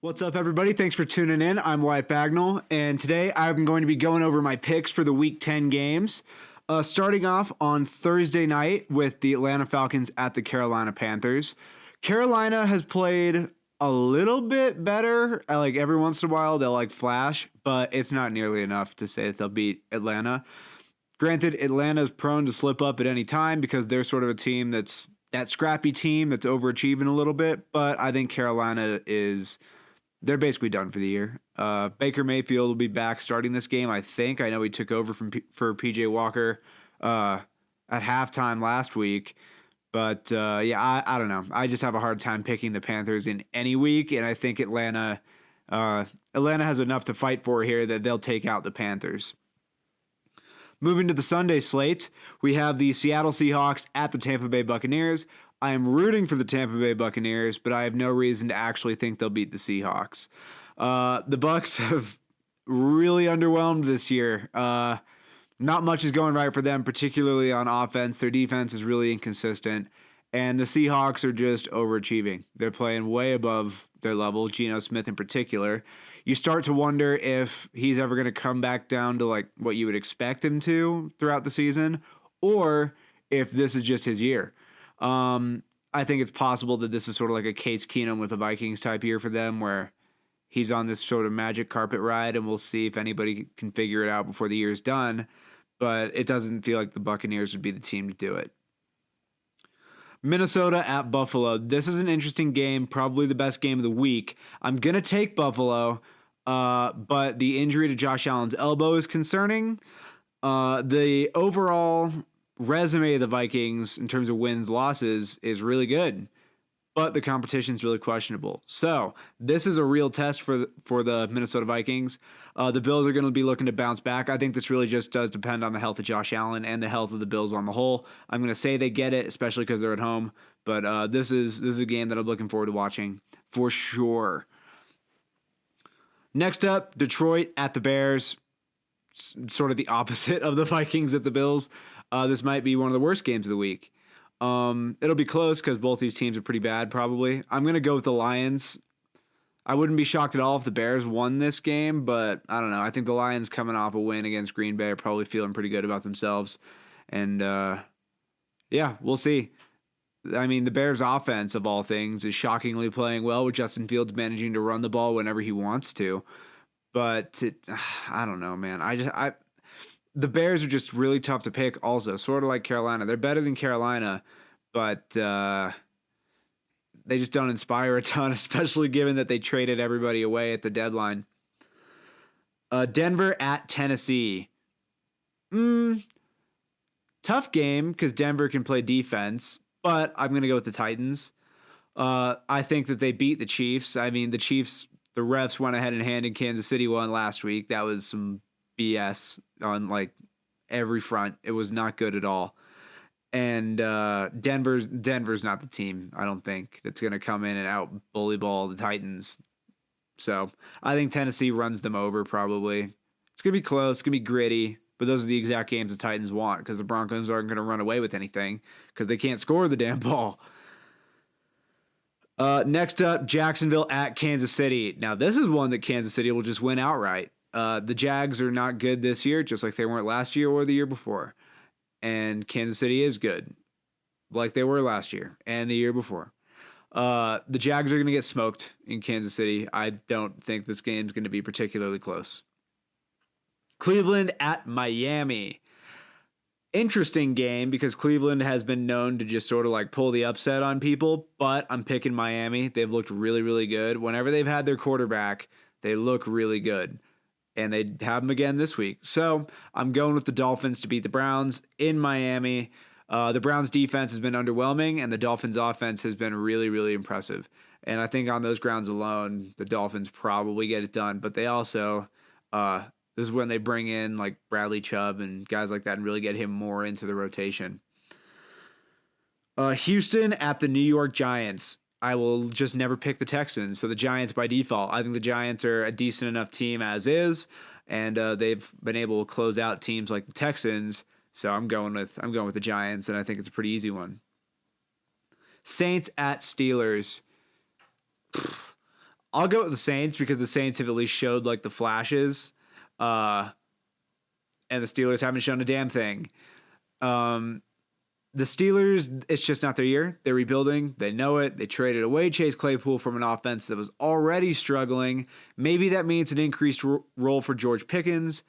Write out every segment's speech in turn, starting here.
What's up, everybody? Thanks for tuning in. I'm Wyatt Bagnall, and today I'm going to be going over my picks for the Week 10 games. Starting off on Thursday night with the Atlanta Falcons at the Carolina Panthers. Carolina has played a little bit better. Like every once in a while, they'll flash, but it's not nearly enough to say that they'll beat Atlanta. Granted, Atlanta is prone to slip up at any time because they're sort of a team that's that scrappy team that's overachieving a little bit, but I think Carolina is... They're basically done for the year. Baker Mayfield will be back starting this game, I think. I know he took over for P.J. Walker at halftime last week. But, I don't know. I just have a hard time picking the Panthers in any week, and I think Atlanta has enough to fight for here that they'll take out the Panthers. Moving to the Sunday slate, we have the Seattle Seahawks at the Tampa Bay Buccaneers. I am rooting for the Tampa Bay Buccaneers, but I have no reason to actually think they'll beat the Seahawks. The Bucs have really underwhelmed this year. Not much is going right for them, particularly on offense. Their defense is really inconsistent, and the Seahawks are just overachieving. They're playing way above their level, Geno Smith in particular. You start to wonder if he's ever going to come back down to what you would expect him to throughout the season, or if this is just his year. I think it's possible that this is sort of like a Case Keenum with the Vikings type year for them, where he's on this sort of magic carpet ride, and we'll see if anybody can figure it out before the year's done. But it doesn't feel like the Buccaneers would be the team to do it. Minnesota at Buffalo. This is an interesting game, probably the best game of the week. I'm going to take Buffalo, but the injury to Josh Allen's elbow is concerning. The overall resume of the Vikings in terms of wins, losses is really good, but the competition is really questionable. So this is a real test for the Minnesota Vikings. The Bills are going to be looking to bounce back. I think this really just does depend on the health of Josh Allen and the health of the Bills on the whole. I'm going to say they get it, especially because they're at home, but this is a game that I'm looking forward to watching for sure. Next up, Detroit at the Bears. Sort of the opposite of the Vikings at the Bills. This might be one of the worst games of the week. It'll be close because both these teams are pretty bad, probably. I'm going to go with the Lions. I wouldn't be shocked at all if the Bears won this game, but I don't know. I think the Lions coming off a win against Green Bay are probably feeling pretty good about themselves. And, we'll see. I mean, the Bears' offense, of all things, is shockingly playing well with Justin Fields managing to run the ball whenever he wants to. But I don't know, man. The Bears are just really tough to pick also, sort of like Carolina. They're better than Carolina, but they just don't inspire a ton, especially given that they traded everybody away at the deadline. Denver at Tennessee. Tough game because Denver can play defense, but I'm going to go with the Titans. I think that they beat the Chiefs. I mean, the Chiefs, the refs went ahead and handed Kansas City one last week. That was some BS on every front. It was not good at all. And Denver's not the team, I don't think, that's going to come in and out bully ball the Titans. So I think Tennessee runs them over probably. It's going to be close. It's going to be gritty. But those are the exact games the Titans want because the Broncos aren't going to run away with anything because they can't score the damn ball. Next up, Jacksonville at Kansas City. Now, this is one that Kansas City will just win outright. The Jags are not good this year, just like they weren't last year or the year before. And Kansas City is good, like they were last year and the year before. The Jags are going to get smoked in Kansas City. I don't think this game's going to be particularly close. Cleveland at Miami. Interesting game because Cleveland has been known to just sort of pull the upset on people, but I'm picking Miami. They've looked really, really good. Whenever they've had their quarterback, they look really good. And they have them again this week. So I'm going with the Dolphins to beat the Browns in Miami. The Browns defense has been underwhelming, and the Dolphins offense has been really, really impressive. And I think on those grounds alone, the Dolphins probably get it done. But they also, this is when they bring in Bradley Chubb and guys like that and really get him more into the rotation. Houston at the New York Giants. I will just never pick the Texans. So the Giants by default. I think the Giants are a decent enough team as is, and they've been able to close out teams like the Texans. So I'm going with the Giants, and I think it's a pretty easy one. Saints at Steelers. I'll go with the Saints because the Saints have at least showed like the flashes, and the Steelers haven't shown a damn thing. The Steelers, it's just not their year. They're rebuilding. They know it. They traded away Chase Claypool from an offense that was already struggling. Maybe that means an increased role for George Pickens,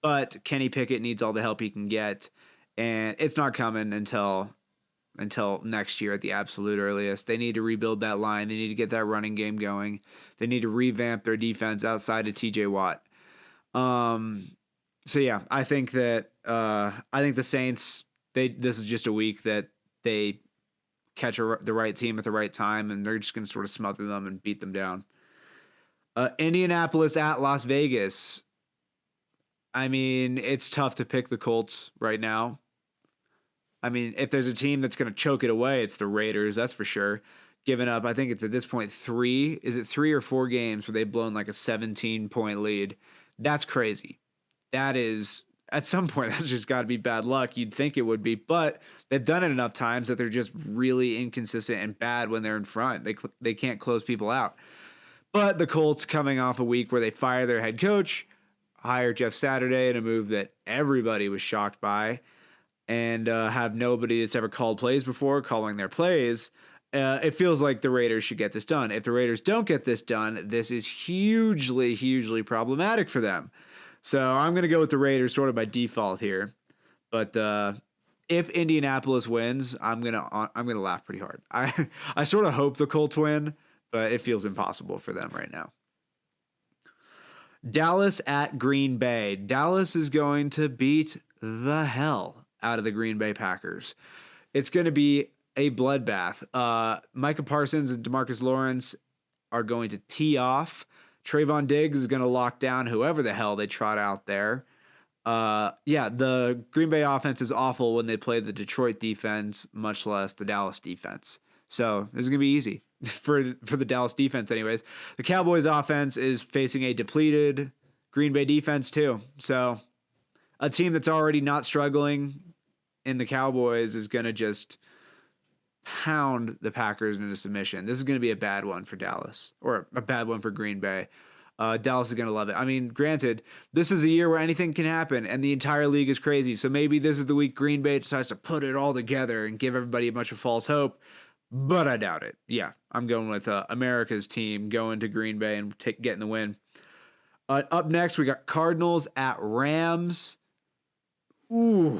but Kenny Pickett needs all the help he can get, and it's not coming until next year at the absolute earliest. They need to rebuild that line. They need to get that running game going. They need to revamp their defense outside of T.J. Watt. So yeah, I think the Saints. This is just a week that they catch the right team at the right time, and they're just going to sort of smother them and beat them down. Indianapolis at Las Vegas. I mean, it's tough to pick the Colts right now. I mean, if there's a team that's going to choke it away, it's the Raiders, that's for sure. Giving up, I think it's at this point 3 or 4 games where they've blown like a 17-point lead. That's crazy. That is... At some point, that's just got to be bad luck. You'd think it would be, but they've done it enough times that they're just really inconsistent and bad when they're in front. They can't close people out. But the Colts coming off a week where they fire their head coach, hire Jeff Saturday in a move that everybody was shocked by, and have nobody that's ever called plays before calling their plays. It feels like the Raiders should get this done. If the Raiders don't get this done, this is hugely, hugely problematic for them. So I'm going to go with the Raiders sort of by default here. But if Indianapolis wins, I'm gonna laugh pretty hard. I sort of hope the Colts win, but it feels impossible for them right now. Dallas at Green Bay. Dallas is going to beat the hell out of the Green Bay Packers. It's going to be a bloodbath. Micah Parsons and DeMarcus Lawrence are going to tee off. Trayvon Diggs is going to lock down whoever the hell they trot out there. The Green Bay offense is awful when they play the Detroit defense, much less the Dallas defense. So this is going to be easy for the Dallas defense anyways. The Cowboys offense is facing a depleted Green Bay defense too. So a team that's already not struggling in the Cowboys is going to just pound the Packers into submission. This is going to be a bad one for Dallas, or a bad one for Green Bay. Dallas is going to love it. I mean, granted, this is a year where anything can happen, and the entire league is crazy. So maybe this is the week Green Bay decides to put it all together and give everybody a bunch of false hope, but I doubt it. Yeah, I'm going with America's team going to Green Bay and getting the win. Up next, we got Cardinals at Rams. Ooh.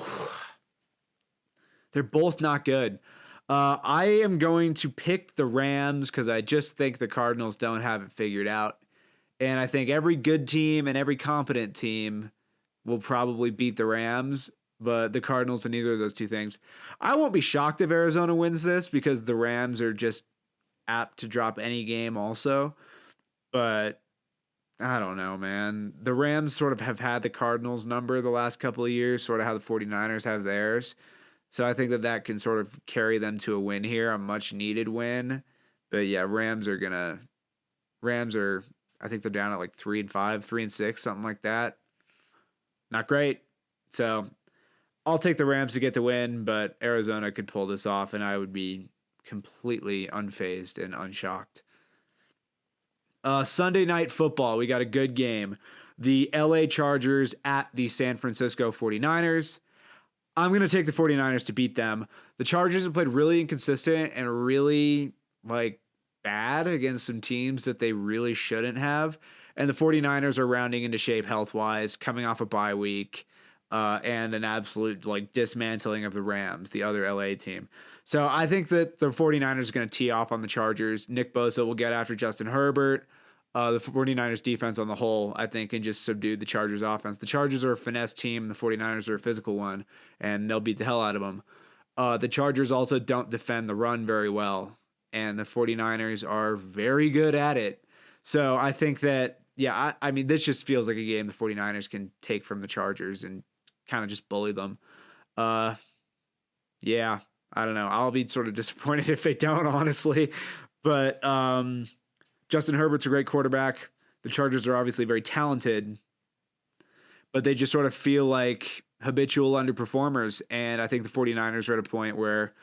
They're both not good. I am going to pick the Rams because I just think the Cardinals don't have it figured out. And I think every good team and every competent team will probably beat the Rams, but the Cardinals are neither of those two things. I won't be shocked if Arizona wins this because the Rams are just apt to drop any game also. But I don't know, man. The Rams sort of have had the Cardinals number the last couple of years, sort of how the 49ers have theirs. So I think that can sort of carry them to a win here, a much needed win. But yeah, Rams are, I think they're down at like 3-5, 3-6, something like that. Not great. So I'll take the Rams to get the win, but Arizona could pull this off, and I would be completely unfazed and unshocked. Sunday Night Football, we got a good game. The LA Chargers at the San Francisco 49ers. I'm going to take the 49ers to beat them. The Chargers have played really inconsistent and really bad against some teams that they really shouldn't have. And the 49ers are rounding into shape health-wise, coming off a bye week, and an absolute dismantling of the Rams, the other LA team. So I think that the 49ers are going to tee off on the Chargers. Nick Bosa will get after Justin Herbert. The 49ers defense on the whole, I think, can just subdue the Chargers offense. The Chargers are a finesse team. The 49ers are a physical one, and they'll beat the hell out of them. The Chargers also don't defend the run very well, and the 49ers are very good at it. So I think that, I mean, this just feels like a game the 49ers can take from the Chargers and kind of just bully them. I don't know. I'll be sort of disappointed if they don't, honestly. But Justin Herbert's a great quarterback. The Chargers are obviously very talented, but they just sort of feel like habitual underperformers. And I think the 49ers are at a point where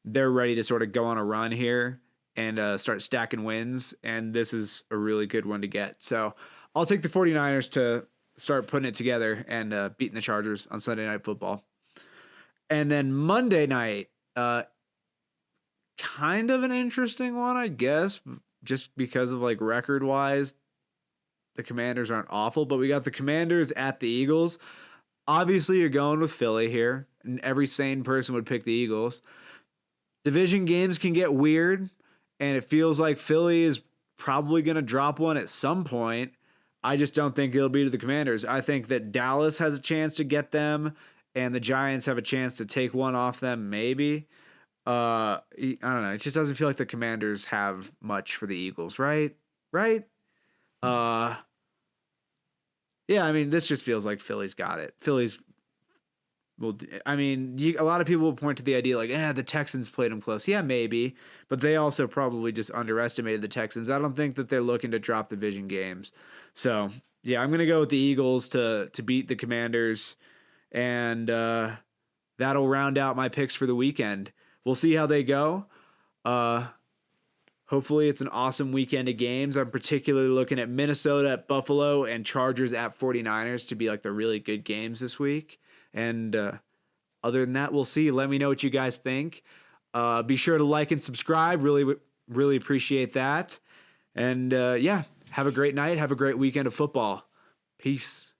they're ready to sort of go on a run here and start stacking wins. And this is a really good one to get. So I'll take the 49ers to start putting it together and beating the Chargers on Sunday Night Football. And then Monday night, kind of an interesting one, I guess, just because of like record wise, the Commanders aren't awful, but we got the Commanders at the Eagles. Obviously, you're going with Philly here, and every sane person would pick the Eagles. Division games can get weird, and it feels like Philly is probably going to drop one at some point. I just don't think it'll be to the Commanders. I think that Dallas has a chance to get them, and the Giants have a chance to take one off them, maybe. I don't know. It just doesn't feel like the Commanders have much for the Eagles, right? Right? Yeah, I mean, this just feels like Philly's got it. Philly's will. I mean, a lot of people will point to the idea like, the Texans played them close. Yeah, maybe, but they also probably just underestimated the Texans. I don't think that they're looking to drop division games. So yeah, I'm gonna go with the Eagles to beat the Commanders, and that'll round out my picks for the weekend. We'll see how they go. Hopefully it's an awesome weekend of games. I'm particularly looking at Minnesota at Buffalo and Chargers at 49ers to be like the really good games this week. And other than that, we'll see. Let me know what you guys think. Be sure to like and subscribe. Really appreciate that. And yeah, have a great night. Have a great weekend of football. Peace.